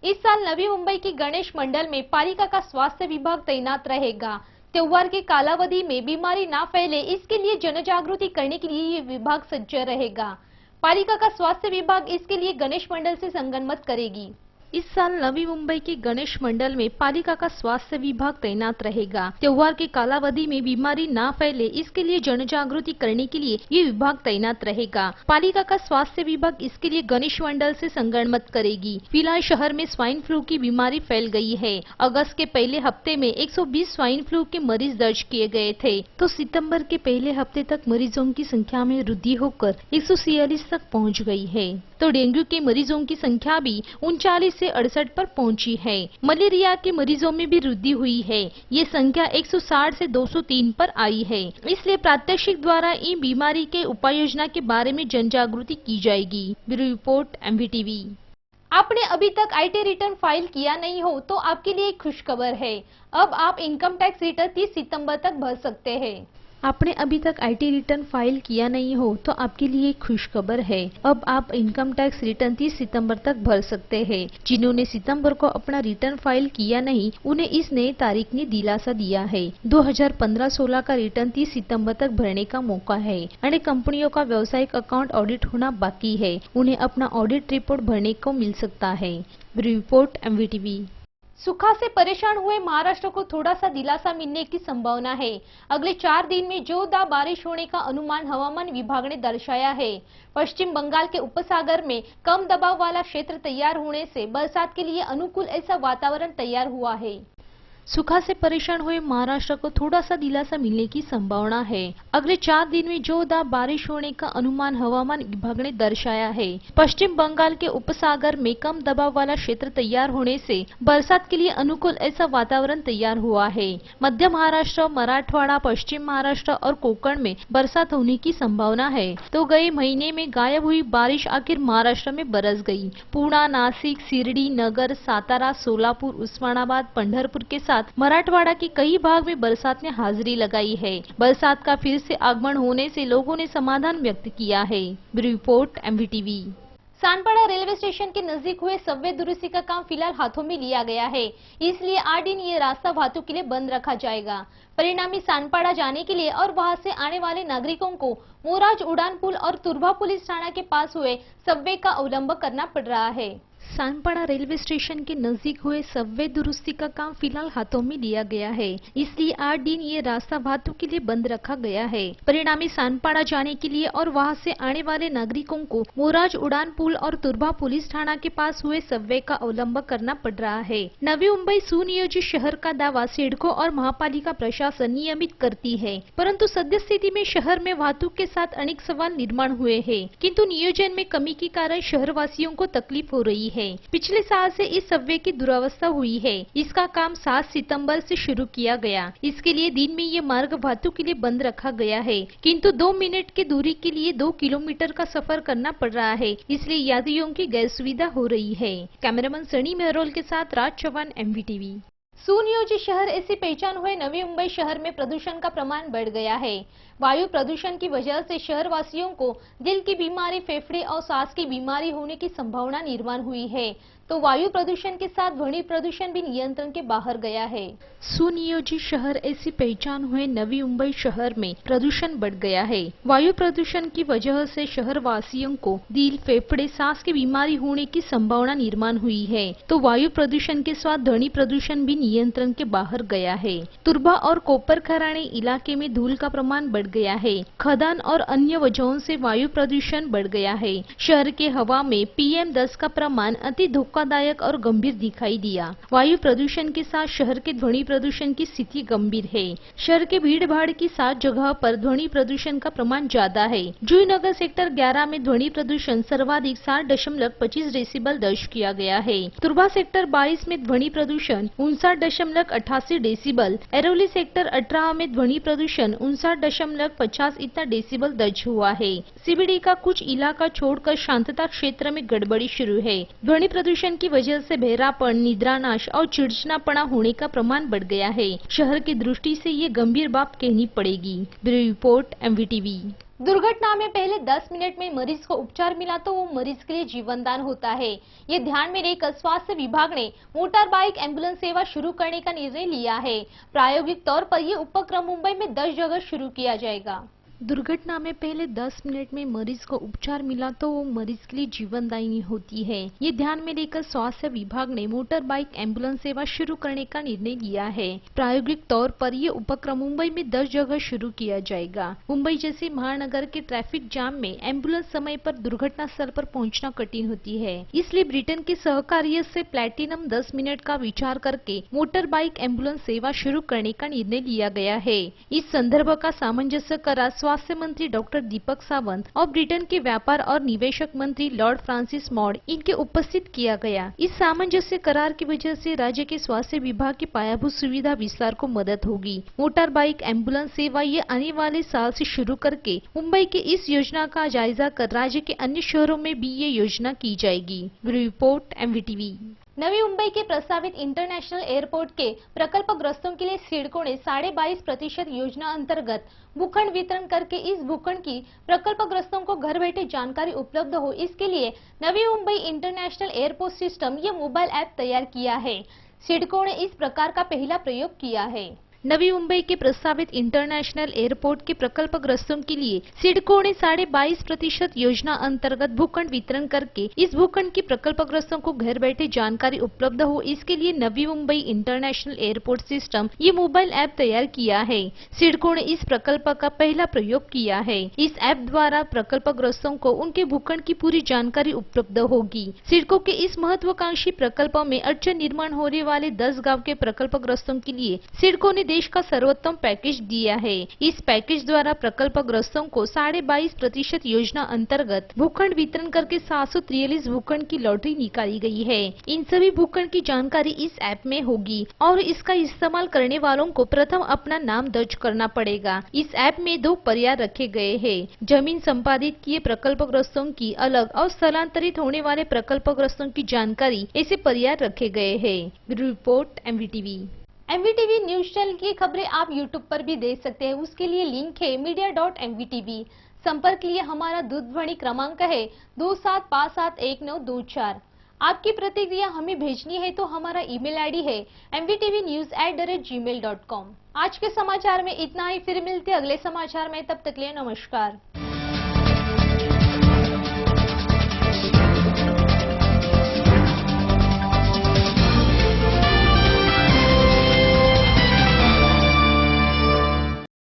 इस साल नवी मुंबई की गणेश मंडल में पालिका का स्वास्थ्य विभाग तैनात रहेगा। त्योहार के कालावधि में बीमारी ना फैले, इसके लिए जन जागृति करने के लिए ये विभाग सज्ज रहेगा। पालिका का स्वास्थ्य विभाग इसके लिए गणेश मंडल से संगनमत करेगी। इस साल नवी मुंबई के गणेश मंडल में पालिका का स्वास्थ्य विभाग तैनात रहेगा। त्योहार के कालावधि में बीमारी ना फैले, इसके लिए जन जागृति करने के लिए ये विभाग तैनात रहेगा। पालिका का स्वास्थ्य विभाग इसके लिए गणेश मंडल से संगनमत करेगी। फिलहाल शहर में स्वाइन फ्लू की बीमारी फैल गई है। अगस्त के पहले हफ्ते में 120 स्वाइन फ्लू के मरीज दर्ज किए गए थे, तो सितंबर के पहले हफ्ते तक मरीजों की संख्या में वृद्धि होकर 146 तक पहुंच गई है। तो डेंगू के मरीजों की संख्या भी 39 से 68 पर पहुंची है। मलेरिया के मरीजों में भी वृद्धि हुई है। ये संख्या 160 से 203 पर आई है। इसलिए प्रात्यक्षिक द्वारा इन बीमारी के उपाय योजना के बारे में जन जागृति की जाएगी। Bureau report MVTV। आपने अभी तक IT रिटर्न फाइल किया नहीं हो तो आपके लिए एक खुशखबर है। अब आप इनकम टैक्स रिटर्न 30 सितंबर तक भर सकते हैं। आपने अभी तक IT रिटर्न फाइल किया नहीं हो तो आपके लिए एक खुशखबर है। अब आप इनकम टैक्स रिटर्न 30 सितंबर तक भर सकते हैं। जिन्होंने सितंबर को अपना रिटर्न फाइल किया नहीं, उन्हें इस नए तारीख ने दिलासा दिया है। 2015-16 का रिटर्न 30 सितंबर तक भरने का मौका है। अनेक कंपनियों का व्यावसायिक अकाउंट ऑडिट होना बाकी है, उन्हें अपना ऑडिट रिपोर्ट भरने को मिल सकता है। Bureau report MVTV। सूखा से परेशान हुए महाराष्ट्र को थोड़ा सा दिलासा मिलने की संभावना है। अगले 4 दिन में जोरदार बारिश होने का अनुमान हवामान विभाग ने दर्शाया है। पश्चिम बंगाल के उपसागर में कम दबाव वाला क्षेत्र तैयार होने से बरसात के लिए अनुकूल ऐसा वातावरण तैयार हुआ है। सूखा से परेशान हुए महाराष्ट्र को थोड़ा सा दिलासा मिलने की संभावना है। अगले 4 दिन में जोरदार बारिश होने का अनुमान हवामान विभाग ने दर्शाया है। पश्चिम बंगाल के उपसागर में कम दबाव वाला क्षेत्र तैयार होने से बरसात के लिए अनुकूल ऐसा वातावरण तैयार हुआ है। मध्य महाराष्ट्र, मराठवाड़ा, पश्चिम महाराष्ट्र और कोकण में बरसात होने की संभावना है। तो गए महीने में गायब हुई बारिश आखिर महाराष्ट्र में बरस गई। पुणे, नासिक, शिर्डी, नगर, सातारा, सोलापुर, उस्मानाबाद, पंढरपुर के मराठवाड़ा के कई भाग में बरसात ने हाजिरी लगाई है। बरसात का फिर से आगमन होने से लोगों ने समाधान व्यक्त किया है। Bureau report MVTV। Sanpada railway station के नजदीक हुए सबवे दुरुस्ती का काम फिलहाल हाथों में लिया गया है, इसलिए 8 दिन ये रास्ता वाहतों के लिए बंद रखा जाएगा। परिणामी सानपाड़ा जाने के लिए और वहां से आने वाले नागरिकों को मोराज उड़ान पुल और तुर्भा पुलिस थाना के पास हुए सबवे का अवलंब करना पड़ रहा है। सानपाड़ा रेलवे स्टेशन के नजदीक हुए सबवे दुरुस्ती का काम फिलहाल हाथों में लिया गया है, इसलिए 8 दिन ये रास्ता वाहतों के लिए बंद रखा गया है। परिणामी सानपाड़ा जाने के लिए और वहां से आने वाले नागरिकों को मोराज उड़ान पुल और तुर्भा पुलिस थाना के पास हुए सबवे का अवलंब करना पड़ रहा है। नवी मुंबई सुनियोजित शहर का दावा सिडको और महापालिका प्रशासन नियमित करती है, परंतु सद्य स्थिति में शहर में वाहतूक के साथ अनेक सवाल निर्माण हुए हैं, किंतु नियोजन में कमी के कारण शहरवासियों को तकलीफ हो रही है। पिछले साल से इस सबवे की दुरावस्था हुई है। इसका काम 7 सितंबर से शुरू किया गया। इसके लिए दिन में ये मार्ग वाहतूक के लिए बंद रखा गया है, किंतु 2 मिनट की दूरी के लिए 2 किलोमीटर का सफर करना पड़ रहा है, इसलिए यात्रियों की गैर सुविधा हो रही है। कैमरामैन सनी मेहरोल के साथ राज चौहान, MVTV। सुनियोजित शहर ऐसी पहचान हुए नवी मुंबई शहर में प्रदूषण का प्रमाण बढ़ गया है। वायु प्रदूषण की वजह से शहरवासियों को दिल की बीमारी, फेफड़े और सांस की बीमारी होने की संभावना निर्माण हुई है, तो वायु प्रदूषण के साथ ध्वनि प्रदूषण भी नियंत्रण के बाहर गया है। सुनियोजित शहर ऐसी पहचान हुए नवी मुंबई शहर में प्रदूषण बढ़ गया है। वायु प्रदूषण की वजह से शहरवासियों को दिल, फेफड़े, सांस की बीमारी होने की संभावना निर्माण हुई है, तो वायु प्रदूषण के साथ ध्वनि प्रदूषण भी नियंत्रण के बाहर गया है। तुर्भा और कोपर खराणे इलाके में धूल का प्रमाण बढ़ गया है। खदान और अन्य वजहों से वायु प्रदूषण बढ़ गया है। शहर के हवा में PM10 का प्रमाण अति धोखादायक और गंभीर दिखाई दिया। वायु प्रदूषण के साथ शहर के ध्वनि प्रदूषण की स्थिति गंभीर है। शहर के भीड़ भाड़ की 7 जगह पर ध्वनि प्रदूषण का प्रमाण ज्यादा है। जूहीनगर सेक्टर 11 में ध्वनि प्रदूषण सर्वाधिक 60.25 डेसिबल दर्ज किया गया है। तुर्भा सेक्टर 22 में ध्वनि प्रदूषण 59.88 डेसिबल, एरोली सेक्टर 18 में ध्वनि प्रदूषण 59.50 इतना डेसिबल दर्ज हुआ है। CBD का कुछ इलाका छोड़कर शांतता क्षेत्र में गड़बड़ी शुरू है। ध्वनि प्रदूषण की वजह से बहरापन, निद्रानाश और चिड़चिड़ापना होने का प्रमाण बढ़ गया है। शहर की दृष्टि से ये गंभीर बात कहनी पड़ेगी। Bureau report MVTV। दुर्घटना में पहले 10 मिनट में मरीज को उपचार मिला तो वो मरीज के लिए जीवन दान होता है। ये ध्यान में लेकर स्वास्थ्य विभाग ने मोटर बाइक एम्बुलेंस सेवा शुरू करने का निर्णय लिया है। प्रायोगिक तौर पर ये उपक्रम मुंबई में 10 जगह शुरू किया जाएगा। दुर्घटना में पहले 10 मिनट में मरीज को उपचार मिला तो वो मरीज के लिए जीवनदायिनी होती है। ये ध्यान में लेकर स्वास्थ्य विभाग ने मोटर बाइक एम्बुलेंस सेवा शुरू करने का निर्णय लिया है। प्रायोगिक तौर पर ये उपक्रम मुंबई में 10 जगह शुरू किया जाएगा। मुंबई जैसे महानगर के ट्रैफिक जाम में एम्बुलेंस समय पर दुर्घटना स्थल पर पहुंचना कठिन होती है, इसलिए ब्रिटेन के सहकार्य से प्लैटिनम 10 मिनट का विचार करके मोटर बाइक एम्बुलेंस सेवा शुरू करने का निर्णय लिया गया है। इस संदर्भ का सामंजस्य करा स्वास्थ्य मंत्री डॉक्टर दीपक सावंत और ब्रिटेन के व्यापार और निवेशक मंत्री लॉर्ड फ्रांसिस मॉड इनके उपस्थित किया गया। इस सामंजस्य करार की वजह से राज्य के स्वास्थ्य विभाग की पायाभूत सुविधा विस्तार को मदद होगी। मोटर बाइक एम्बुलेंस सेवा ये आने वाले साल से शुरू करके मुंबई के इस योजना का जायजा कर राज्य के अन्य शहरों में भी ये योजना की जाएगी। Bureau report MVTV। Navi Mumbai के प्रस्तावित इंटरनेशनल एयरपोर्ट के प्रकल्पग्रस्तों के लिए सिडको ने 22.5% योजना अंतर्गत भूखंड वितरण करके इस भूखंड की प्रकल्पग्रस्तों को घर बैठे जानकारी उपलब्ध हो, इसके लिए Navi Mumbai international airport system ये मोबाइल ऐप तैयार किया है। सिडको ने इस प्रकार का पहला प्रयोग किया है। नवी मुंबई के प्रस्तावित इंटरनेशनल एयरपोर्ट के प्रकल्पग्रस्तों के लिए सिडको ने 22.5% योजना अंतर्गत भूखंड वितरण करके इस भूखंड की प्रकल्पग्रस्तों को घर बैठे जानकारी उपलब्ध हो, इसके लिए Navi Mumbai international airport system ये मोबाइल ऐप तैयार किया है। सिडको ने इस प्रकल्प का पहला प्रयोग किया है। इस ऐप द्वारा प्रकल्पग्रस्तों को उनके भूखंड की पूरी जानकारी उपलब्ध होगी। सिडको के इस महत्वाकांक्षी प्रकल्प में अड़चन निर्माण होने वाले 10 गाँव के प्रकल्पग्रस्तों के लिए सिडको ने देश का सर्वोत्तम पैकेज दिया है। इस पैकेज द्वारा प्रकल्पग्रस्तों को 22.5% योजना अंतर्गत भूखंड वितरण करके 743 भूखंड की लॉटरी निकाली गई है। इन सभी भूखंड की जानकारी इस ऐप में होगी और इसका इस्तेमाल करने वालों को प्रथम अपना नाम दर्ज करना पड़ेगा। इस ऐप में 2 पर्याय रखे गए हैं, जमीन संपादित किए प्रकल्पग्रस्तों की अलग और स्थलांतरित होने वाले प्रकल्पग्रस्तों की जानकारी, ऐसे पर्याय रखे गए हैं। Bureau report MVTV। MVTV news channel की खबरें आप YouTube पर भी देख सकते हैं। उसके लिए लिंक है media.mvtv। संपर्क के लिए हमारा दूरध्वनि क्रमांक है 27571924। आपकी प्रतिक्रिया हमें भेजनी है तो हमारा ईमेल आईडी है mvtvnews@gmail.com। आज के समाचार में इतना ही, फिर मिलते अगले समाचार में, तब तक के लिए नमस्कार।